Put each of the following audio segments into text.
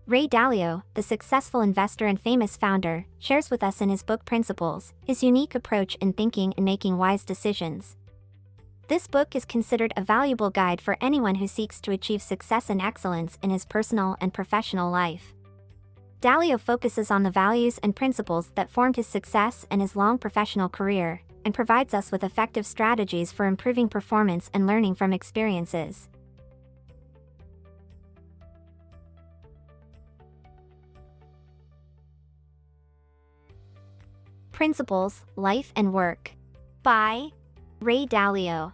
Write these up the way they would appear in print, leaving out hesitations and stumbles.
Ray Dalio, the successful investor and famous founder, shares with us in his book Principles, his unique approach in thinking and making wise decisions. This book is considered a valuable guide for anyone who seeks to achieve success and excellence in his personal and professional life. Dalio focuses on the values and principles that formed his success and his long professional career, and provides us with effective strategies for improving performance and learning from experiences. Principles, Life and Work, by Ray Dalio.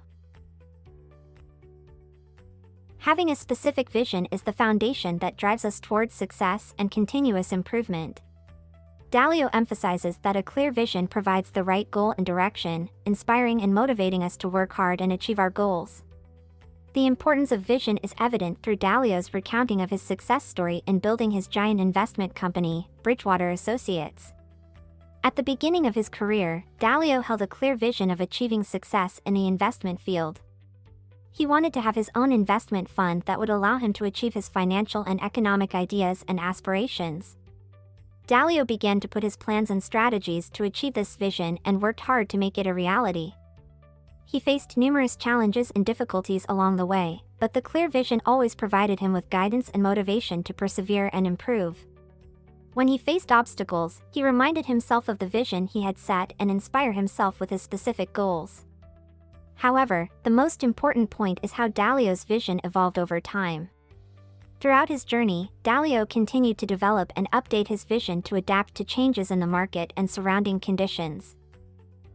Having a specific vision is the foundation that drives us towards success and continuous improvement. Dalio emphasizes that a clear vision provides the right goal and direction, inspiring and motivating us to work hard and achieve our goals. The importance of vision is evident through Dalio's recounting of his success story in building his giant investment company, Bridgewater Associates. At the beginning of his career, Dalio held a clear vision of achieving success in the investment field. He wanted to have his own investment fund that would allow him to achieve his financial and economic ideas and aspirations. Dalio began to put his plans and strategies to achieve this vision and worked hard to make it a reality. He faced numerous challenges and difficulties along the way, but the clear vision always provided him with guidance and motivation to persevere and improve. When he faced obstacles, he reminded himself of the vision he had set and inspired himself with his specific goals. However, the most important point is how Dalio's vision evolved over time. Throughout his journey, Dalio continued to develop and update his vision to adapt to changes in the market and surrounding conditions.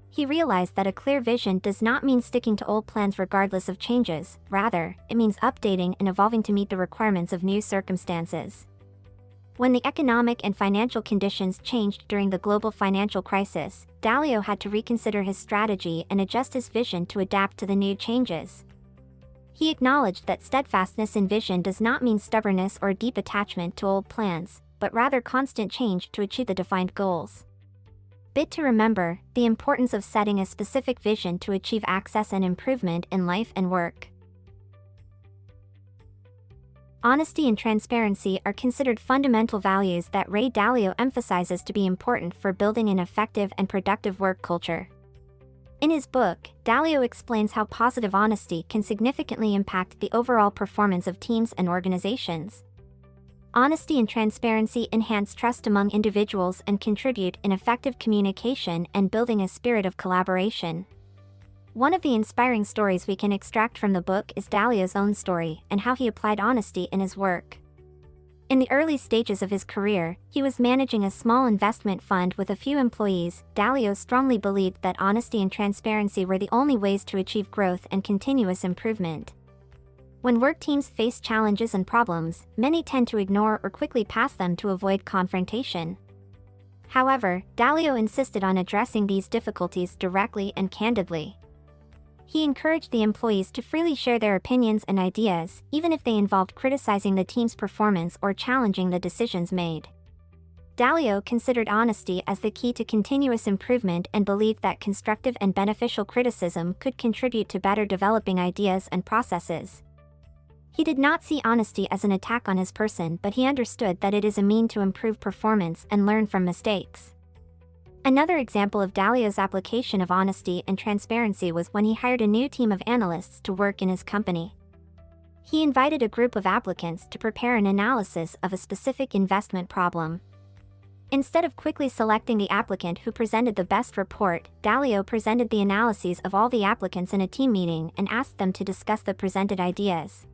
He realized that a clear vision does not mean sticking to old plans regardless of changes, rather, it means updating and evolving to meet the requirements of new circumstances. When the economic and financial conditions changed during the global financial crisis, Dalio had to reconsider his strategy and adjust his vision to adapt to the new changes. He acknowledged that steadfastness in vision does not mean stubbornness or deep attachment to old plans, but rather constant change to achieve the defined goals. Bit to remember, the importance of setting a specific vision to achieve access and improvement in life and work. Honesty and transparency are considered fundamental values that Ray Dalio emphasizes to be important for building an effective and productive work culture. In his book, Dalio explains how positive honesty can significantly impact the overall performance of teams and organizations. Honesty and transparency enhance trust among individuals and contribute in effective communication and building a spirit of collaboration. One of the inspiring stories we can extract from the book is Dalio's own story and how he applied honesty in his work. In the early stages of his career, he was managing a small investment fund with a few employees. Dalio strongly believed that honesty and transparency were the only ways to achieve growth and continuous improvement. When work teams face challenges and problems, many tend to ignore or quickly pass them to avoid confrontation. However, Dalio insisted on addressing these difficulties directly and candidly. He encouraged the employees to freely share their opinions and ideas, even if they involved criticizing the team's performance or challenging the decisions made. Dalio considered honesty as the key to continuous improvement and believed that constructive and beneficial criticism could contribute to better developing ideas and processes. He did not see honesty as an attack on his person, but he understood that it is a means to improve performance and learn from mistakes. Another example of Dalio's application of honesty and transparency was when he hired a new team of analysts to work in his company. He invited a group of applicants to prepare an analysis of a specific investment problem. Instead of quickly selecting the applicant who presented the best report, Dalio presented the analyses of all the applicants in a team meeting and asked them to discuss the presented ideas.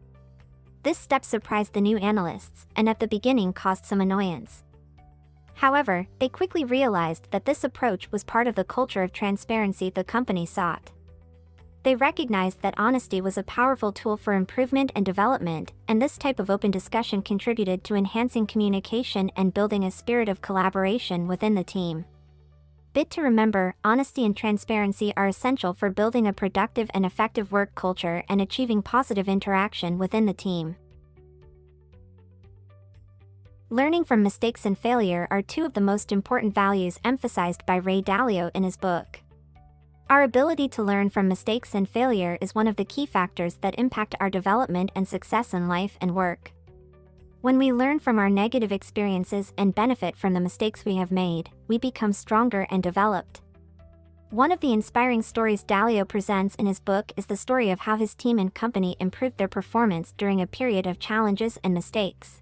This step surprised the new analysts, and at the beginning caused some annoyance. However, they quickly realized that this approach was part of the culture of transparency the company sought. They recognized that honesty was a powerful tool for improvement and development, and this type of open discussion contributed to enhancing communication and building a spirit of collaboration within the team. Bit to remember, honesty and transparency are essential for building a productive and effective work culture and achieving positive interaction within the team. Learning from mistakes and failure are two of the most important values emphasized by Ray Dalio in his book. Our ability to learn from mistakes and failure is one of the key factors that impact our development and success in life and work. When we learn from our negative experiences and benefit from the mistakes we have made, we become stronger and developed. One of the inspiring stories Dalio presents in his book is the story of how his team and company improved their performance during a period of challenges and mistakes.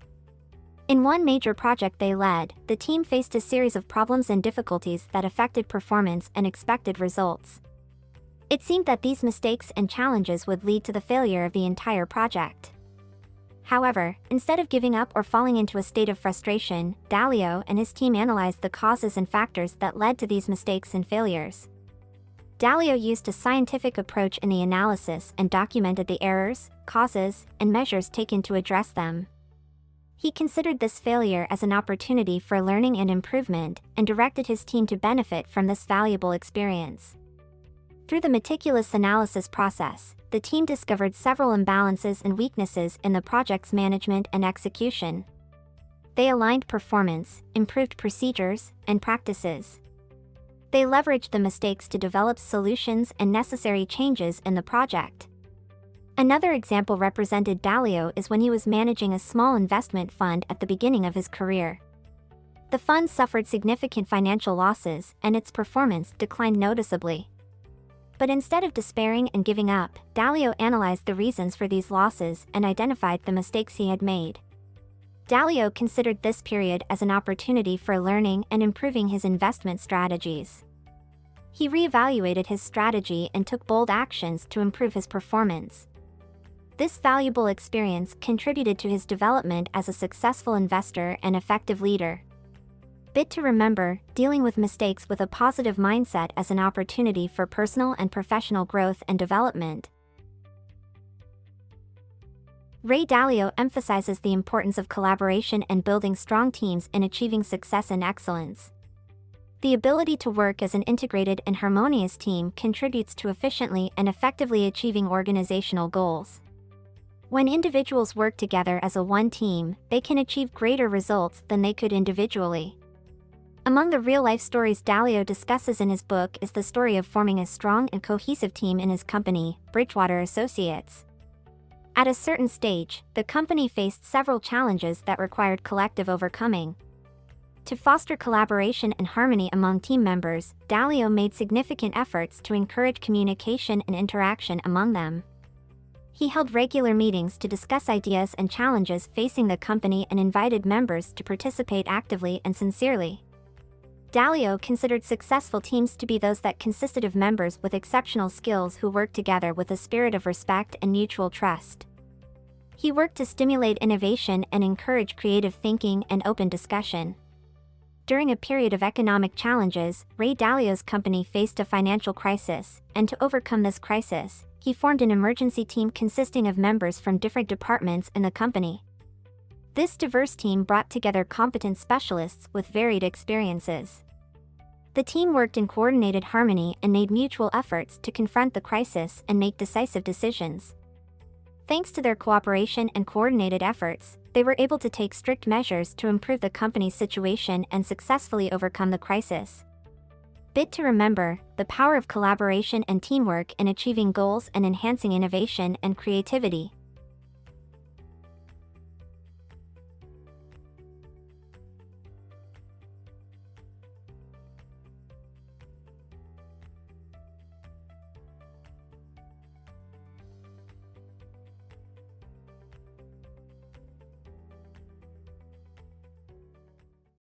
In one major project they led, the team faced a series of problems and difficulties that affected performance and expected results. It seemed that these mistakes and challenges would lead to the failure of the entire project. However, instead of giving up or falling into a state of frustration, Dalio and his team analyzed the causes and factors that led to these mistakes and failures. Dalio used a scientific approach in the analysis and documented the errors, causes, and measures taken to address them. He considered this failure as an opportunity for learning and improvement, and directed his team to benefit from this valuable experience. Through the meticulous analysis process, the team discovered several imbalances and weaknesses in the project's management and execution. They aligned performance, improved procedures, and practices. They leveraged the mistakes to develop solutions and necessary changes in the project. Another example represented Dalio is when he was managing a small investment fund at the beginning of his career. The fund suffered significant financial losses, and its performance declined noticeably. But instead of despairing and giving up, Dalio analyzed the reasons for these losses and identified the mistakes he had made. Dalio considered this period as an opportunity for learning and improving his investment strategies. He reevaluated his strategy and took bold actions to improve his performance. This valuable experience contributed to his development as a successful investor and effective leader. Bit to remember: dealing with mistakes with a positive mindset as an opportunity for personal and professional growth and development. Ray Dalio emphasizes the importance of collaboration and building strong teams in achieving success and excellence. The ability to work as an integrated and harmonious team contributes to efficiently and effectively achieving organizational goals. When individuals work together as a one team, they can achieve greater results than they could individually. Among the real-life stories Dalio discusses in his book is the story of forming a strong and cohesive team in his company, Bridgewater Associates. At a certain stage, the company faced several challenges that required collective overcoming. To foster collaboration and harmony among team members, Dalio made significant efforts to encourage communication and interaction among them. He held regular meetings to discuss ideas and challenges facing the company and invited members to participate actively and sincerely. Dalio considered successful teams to be those that consisted of members with exceptional skills who worked together with a spirit of respect and mutual trust. He worked to stimulate innovation and encourage creative thinking and open discussion. During a period of economic challenges, Ray Dalio's company faced a financial crisis, and to overcome this crisis, he formed an emergency team consisting of members from different departments in the company. This diverse team brought together competent specialists with varied experiences. The team worked in coordinated harmony and made mutual efforts to confront the crisis and make decisive decisions. Thanks to their cooperation and coordinated efforts, they were able to take strict measures to improve the company's situation and successfully overcome the crisis. Bit to remember: the power of collaboration and teamwork in achieving goals and enhancing innovation and creativity.